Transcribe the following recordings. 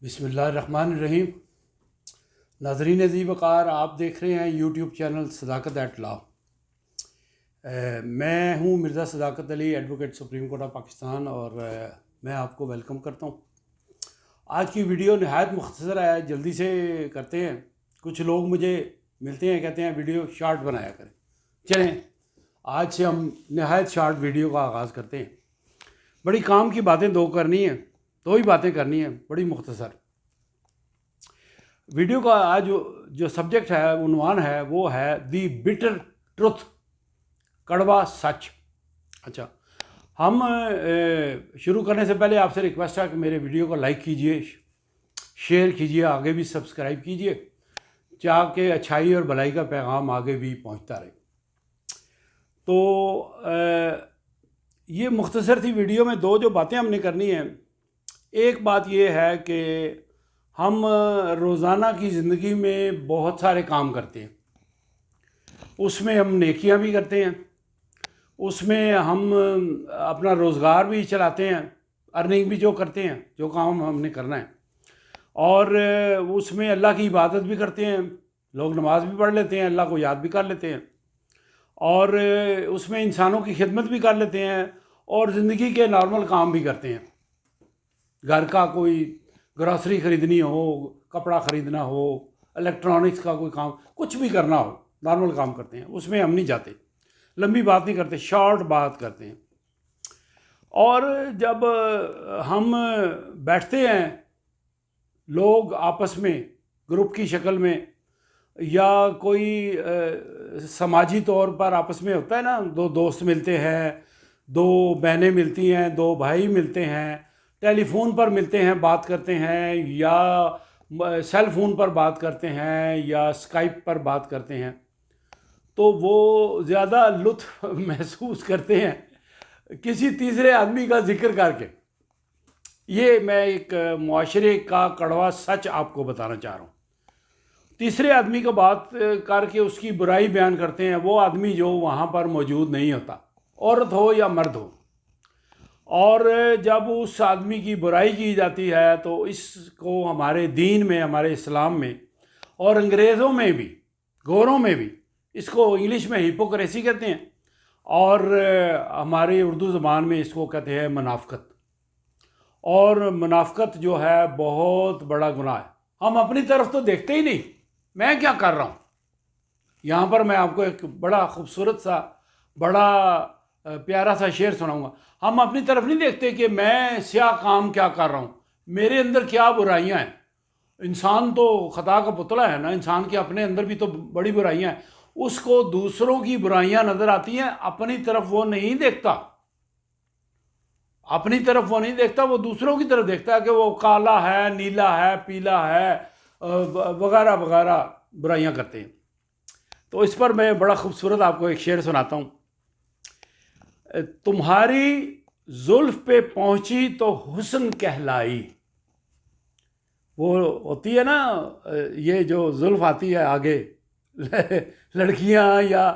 بسم اللہ الرحمن الرحیم۔ ناظرین عزیز وقار، آپ دیکھ رہے ہیں YouTube channel Sadaqat at law. میں ہوں Mirza Sadaqat Ali, advocate Supreme Court of Pakistan, اور میں آپ کو ویلکم کرتا ہوں۔ آج کی ویڈیو نہایت مختصر ہے، جلدی سے کرتے ہیں۔ کچھ لوگ مجھے ملتے ہیں، کہتے ہیں ویڈیو شارٹ بنایا کریں۔ چلیں آج سے ہم نہایت شارٹ ویڈیو کا آغاز کرتے ہیں۔ بڑی کام کی باتیں کرنی ہیں، دو ہی باتیں کرنی ہیں، بڑی مختصر۔ ویڈیو کا آج جو سبجیکٹ ہے، عنوان ہے، وہ ہے دی بٹر ٹروتھ، کڑوا سچ۔ اچھا، ہم شروع کرنے سے پہلے آپ سے ریکویسٹ ہے کہ میرے ویڈیو کو لائک کیجئے، شیئر کیجئے، آگے بھی سبسکرائب کیجئے، تاکہ اچھائی اور بھلائی کا پیغام آگے بھی پہنچتا رہے۔ تو یہ مختصر تھی ویڈیو میں دو جو باتیں ہم نے کرنی ہیں۔ ایک بات یہ ہے کہ ہم روزانہ کی زندگی میں بہت سارے کام کرتے ہیں، اس میں ہم نیکیاں بھی کرتے ہیں، اس میں ہم اپنا روزگار بھی چلاتے ہیں، ارننگ بھی جو کرتے ہیں، جو کام ہم نے کرنا ہے، اور اس میں اللہ کی عبادت بھی کرتے ہیں، لوگ نماز بھی پڑھ لیتے ہیں، اللہ کو یاد بھی کر لیتے ہیں، اور اس میں انسانوں کی خدمت بھی کر لیتے ہیں، اور زندگی کے نارمل کام بھی کرتے ہیں۔ گھر کا کوئی گراسری خریدنی ہو، کپڑا خریدنا ہو، الیکٹرانکس کا کوئی کام، کچھ بھی کرنا ہو، نارمل کام کرتے ہیں، اس میں ہم نہیں جاتے، لمبی بات نہیں کرتے، شارٹ بات کرتے ہیں۔ اور جب ہم بیٹھتے ہیں لوگ آپس میں گروپ کی شکل میں، یا کوئی سماجی طور پر آپس میں ہوتا ہے نا، دو دوست ملتے ہیں، دو بہنیں ملتی ہیں، دو بھائی ملتے ہیں، ٹیلی فون پر ملتے ہیں، بات کرتے ہیں، یا سیل فون پر بات کرتے ہیں، یا اسکائپ پر بات کرتے ہیں، تو وہ زیادہ لطف محسوس کرتے ہیں کسی تیسرے آدمی کا ذکر کر کے۔ یہ میں ایک معاشرے کا کڑوا سچ آپ کو بتانا چاہ رہا ہوں۔ تیسرے آدمی کو بات کر کے اس کی برائی بیان کرتے ہیں، وہ آدمی جو وہاں پر موجود نہیں ہوتا، عورت ہو یا مرد ہو، اور جب اس آدمی کی برائی کی جاتی ہے تو اس کو ہمارے دین میں، ہمارے اسلام میں، اور انگریزوں میں بھی، گوروں میں بھی، اس کو انگلش میں ہپوکریسی کہتے ہیں، اور ہماری اردو زبان میں اس کو کہتے ہیں منافقت۔ اور منافقت جو ہے بہت بڑا گناہ ہے، ہم اپنی طرف تو دیکھتے ہی نہیں، میں کیا کر رہا ہوں۔ یہاں پر میں آپ کو ایک بڑا خوبصورت سا، بڑا پیارا سا شعر سناؤں گا۔ ہم اپنی طرف نہیں دیکھتے کہ میں سیاہ کام کیا کر رہا ہوں، میرے اندر کیا برائیاں ہیں۔ انسان تو خطا کا پتلا ہے نا، انسان کے اپنے اندر بھی تو بڑی برائیاں ہیں۔ اس کو دوسروں کی برائیاں نظر آتی ہیں، اپنی طرف وہ نہیں دیکھتا، اپنی طرف وہ نہیں دیکھتا، وہ دوسروں کی طرف دیکھتا ہے کہ وہ کالا ہے، نیلا ہے، پیلا ہے، وغیرہ وغیرہ برائیاں کرتے ہیں۔ تو اس پر میں بڑا خوبصورت آپ کو ایک شعر سناتا ہوں۔ تمہاری زلف پہ پہنچی تو حسن کہلائی۔ وہ ہوتی ہے نا، یہ جو زلف آتی ہے آگے، لڑکیاں یا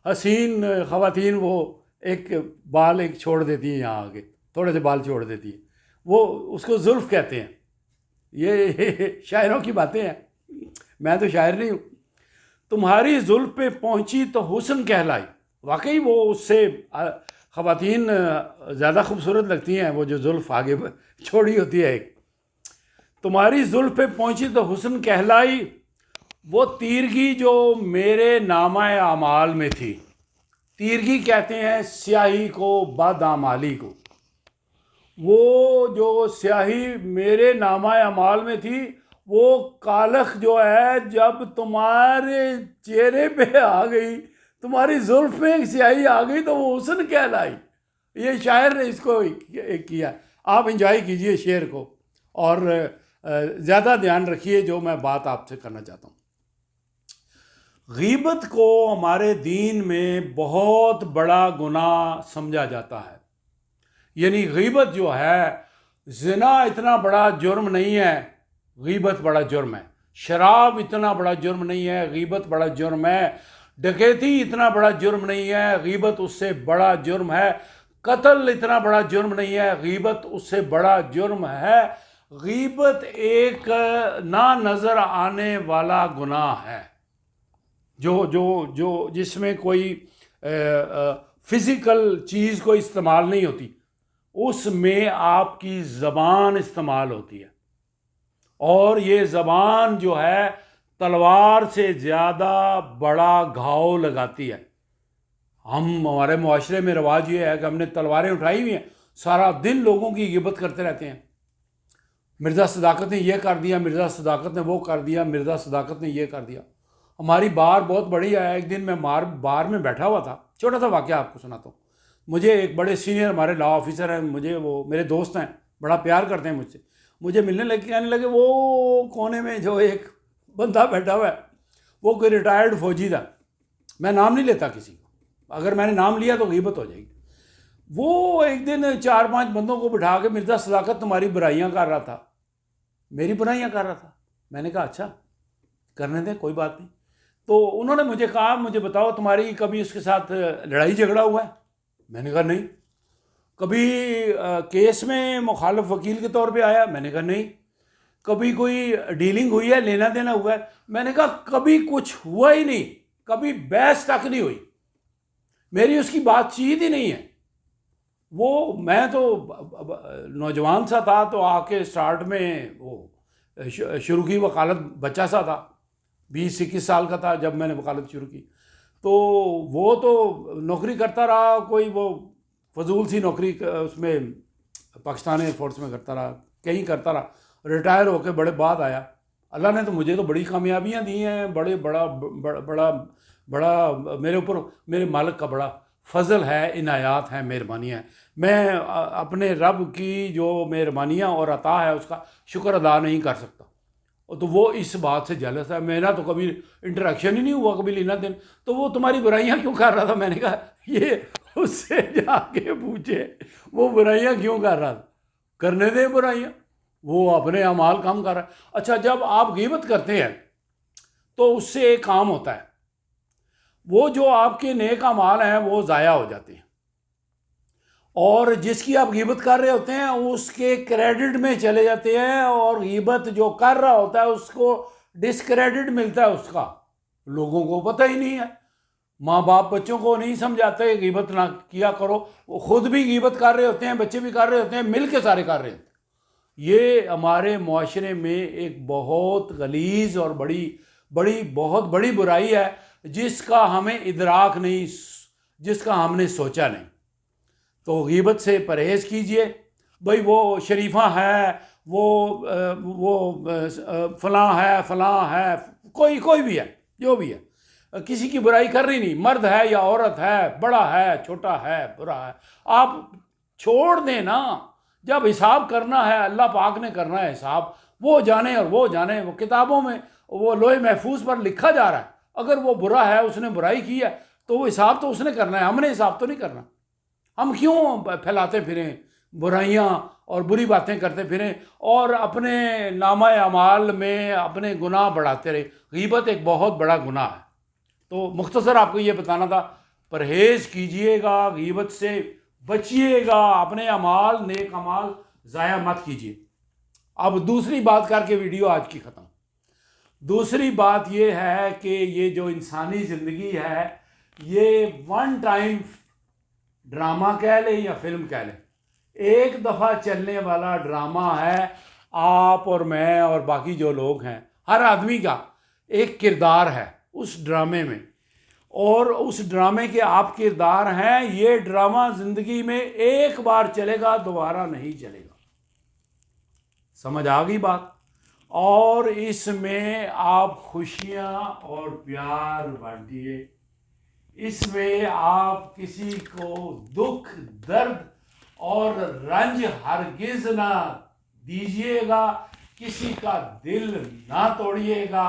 حسین خواتین، وہ ایک بال ایک چھوڑ دیتی ہیں یہاں آگے، تھوڑے سے بال چھوڑ دیتی ہیں، وہ اس کو زلف کہتے ہیں۔ یہ شاعروں کی باتیں ہیں، میں تو شاعر نہیں ہوں۔ تمہاری زلف پہ پہنچی تو حسن کہلائی، واقعی وہ اس سے خواتین زیادہ خوبصورت لگتی ہیں، وہ جو زلف آگے چھوڑی ہوتی ہے ایک۔ تمہاری زلف پہ پہنچی تو حسن کہلائی، وہ تیرگی جو میرے نامہ اعمال میں تھی۔ تیرگی کہتے ہیں سیاہی کو، بدعمالی کو۔ وہ جو سیاہی میرے نامہ اعمال میں تھی، وہ کالخ جو ہے جب تمہارے چہرے پہ آ گئی، تمہاری زلف میں ایک سیاہی آ گئی تو وہ حسن کہلائی۔ یہ شاعر نے اس کو کیا۔ آپ انجوائے کیجئے شعر کو، اور زیادہ دھیان رکھیے جو میں بات آپ سے کرنا چاہتا ہوں۔ غیبت کو ہمارے دین میں بہت بڑا گناہ سمجھا جاتا ہے۔ یعنی غیبت جو ہے، زنا اتنا بڑا جرم نہیں ہے، غیبت بڑا جرم ہے۔ شراب اتنا بڑا جرم نہیں ہے، غیبت بڑا جرم ہے۔ ڈکیتی اتنا بڑا جرم نہیں ہے، غیبت اس سے بڑا جرم ہے۔ قتل اتنا بڑا جرم نہیں ہے، غیبت اس سے بڑا جرم ہے۔ غیبت ایک نہ نظر آنے والا گناہ ہے جو جس میں کوئی فزیکل چیز کو استعمال نہیں ہوتی، اس میں آپ کی زبان استعمال ہوتی ہے، اور یہ زبان جو ہے تلوار سے زیادہ بڑا گھاؤ لگاتی ہے۔ ہمارے معاشرے میں رواج یہ ہے کہ ہم نے تلواریں اٹھائی ہوئی ہیں، سارا دن لوگوں کی غیبت کرتے رہتے ہیں۔ مرزا صداقت نے یہ کر دیا، مرزا صداقت نے وہ کر دیا، مرزا صداقت نے یہ کر دیا۔ ہماری بار بہت بڑی ہے۔ ایک دن میں بار میں بیٹھا ہوا تھا، چھوٹا سا واقعہ آپ کو سناتا ہوں۔ مجھے ایک بڑے سینئر ہمارے لا آفیسر ہیں، مجھے وہ میرے دوست ہیں، بڑا پیار کرتے ہیں مجھ سے، مجھے ملنے لگے، کہنے لگے وہ کونے میں جو ایک بندہ بیٹھا ہوا ہے وہ کوئی ریٹائرڈ فوجی تھا، میں نام نہیں لیتا کسی کو، اگر میں نے نام لیا تو غیبت ہو جائے گی۔ وہ ایک دن 4-5 بندوں کو بٹھا کے مرزا صداقت تمہاری برائیاں کر رہا تھا، میری برائیاں کر رہا تھا۔ میں نے کہا اچھا کرنے دیں، کوئی بات نہیں۔ تو انہوں نے مجھے کہا مجھے بتاؤ تمہاری کبھی اس کے ساتھ لڑائی جھگڑا ہوا ہے؟ میں نے کہا نہیں۔ کبھی کیس میں مخالف وکیل کے طور پہ آیا؟ میں نے کہا نہیں۔ کبھی کوئی ڈیلنگ ہوئی ہے، لینا دینا ہوا ہے؟ میں نے کہا کبھی کچھ ہوا ہی نہیں، کبھی بحث تک نہیں ہوئی، میری اس کی بات چیت ہی نہیں ہے۔ وہ میں تو نوجوان سا تھا، تو آ کے سٹارٹ میں وہ شروع کی وکالت، بچہ سا تھا، 20-21 سال کا تھا جب میں نے وکالت شروع کی۔ تو وہ تو نوکری کرتا رہا، کوئی وہ فضول سی نوکری اس میں پاکستان ایئر فورس میں کرتا رہا، کہیں کرتا رہا، ریٹائر ہو کے بڑے بعد آیا۔ اللہ نے تو مجھے تو بڑی کامیابیاں دی ہیں، بڑا میرے اوپر میرے مالک کا بڑا فضل ہے، عنایات ہیں، مہربانیاں ہیں۔ میں اپنے رب کی جو مہربانیاں اور عطا ہے اس کا شکر ادا نہیں کر سکتا، تو وہ اس بات سے جیلس ہے۔ میرا تو کبھی انٹریکشن ہی نہیں ہوا، کبھی لینا دین۔ تو وہ تمہاری برائیاں کیوں کر رہا تھا؟ میں نے کہا یہ اس سے جا کے پوچھے وہ برائیاں کیوں کر رہا تھا، کرنے دے برائیاں، وہ اپنے اعمال کام کر رہا ہے۔ اچھا، جب آپ غیبت کرتے ہیں تو اس سے ایک کام ہوتا ہے، وہ جو آپ کے نیک اعمال ہیں وہ ضائع ہو جاتے ہیں، اور جس کی آپ غیبت کر رہے ہوتے ہیں اس کے کریڈٹ میں چلے جاتے ہیں، اور غیبت جو کر رہا ہوتا ہے اس کو ڈسکریڈٹ ملتا ہے اس کا، لوگوں کو پتہ ہی نہیں ہے۔ ماں باپ بچوں کو نہیں سمجھاتے غیبت نہ کیا کرو، وہ خود بھی غیبت کر رہے ہوتے ہیں، بچے بھی کر رہے ہوتے ہیں، مل کے سارے کر رہے ہوتے ہیں۔ یہ ہمارے معاشرے میں ایک بہت غلیظ اور بہت بڑی برائی ہے، جس کا ہمیں ادراک نہیں، جس کا ہم نے سوچا نہیں۔ تو غیبت سے پرہیز کیجئے۔ بھئی وہ شریفہ ہے، وہ فلاں ہے، کوئی بھی ہے، جو بھی ہے، کسی کی برائی کرنی نہیں، مرد ہے یا عورت ہے، بڑا ہے، چھوٹا ہے، برا ہے، آپ چھوڑ دیں نا۔ جب حساب کرنا ہے، اللہ پاک نے کرنا ہے حساب، وہ جانے اور وہ جانے، وہ کتابوں میں وہ لوح محفوظ پر لکھا جا رہا ہے۔ اگر وہ برا ہے، اس نے برائی کی ہے، تو وہ حساب تو اس نے کرنا ہے، ہم نے حساب تو نہیں کرنا۔ ہم کیوں پھیلاتے پھریں برائیاں اور بری باتیں کرتے پھریں، اور اپنے نامہ اعمال میں اپنے گناہ بڑھاتے رہے؟ غیبت ایک بہت بڑا گناہ ہے۔ تو مختصر آپ کو یہ بتانا تھا، پرہیز کیجئے گا، غیبت سے بچیے گا، اپنے اعمال، نیک اعمال ضائع مت کیجئے۔ اب دوسری بات کر کے ویڈیو آج کی ختم۔ دوسری بات یہ ہے کہ یہ جو انسانی زندگی ہے، یہ ون ٹائم ڈرامہ کہہ لیں یا فلم کہہ لیں، ایک دفعہ چلنے والا ڈرامہ ہے۔ آپ اور میں اور باقی جو لوگ ہیں، ہر آدمی کا ایک کردار ہے اس ڈرامے میں، اور اس ڈرامے کے آپ کردار ہیں۔ یہ ڈرامہ زندگی میں ایک بار چلے گا، دوبارہ نہیں چلے گا۔ سمجھ آ گئی بات؟ اور اس میں آپ خوشیاں اور پیار بانٹیے، اس میں آپ کسی کو دکھ، درد اور رنج ہرگز نہ دیجیے گا، کسی کا دل نہ توڑیے گا،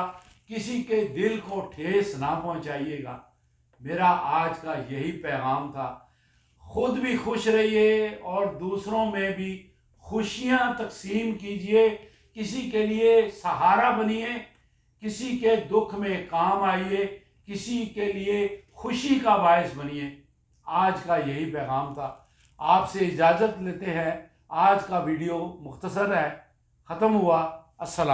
کسی کے دل کو ٹھیس نہ پہنچائیے گا۔ میرا آج کا یہی پیغام تھا۔ خود بھی خوش رہیے اور دوسروں میں بھی خوشیاں تقسیم کیجیے، کسی کے لیے سہارا بنیے، کسی کے دکھ میں کام آئیے، کسی کے لیے خوشی کا باعث بنیے۔ آج کا یہی پیغام تھا۔ آپ سے اجازت لیتے ہیں، آج کا ویڈیو مختصر ہے، ختم ہوا۔ السلام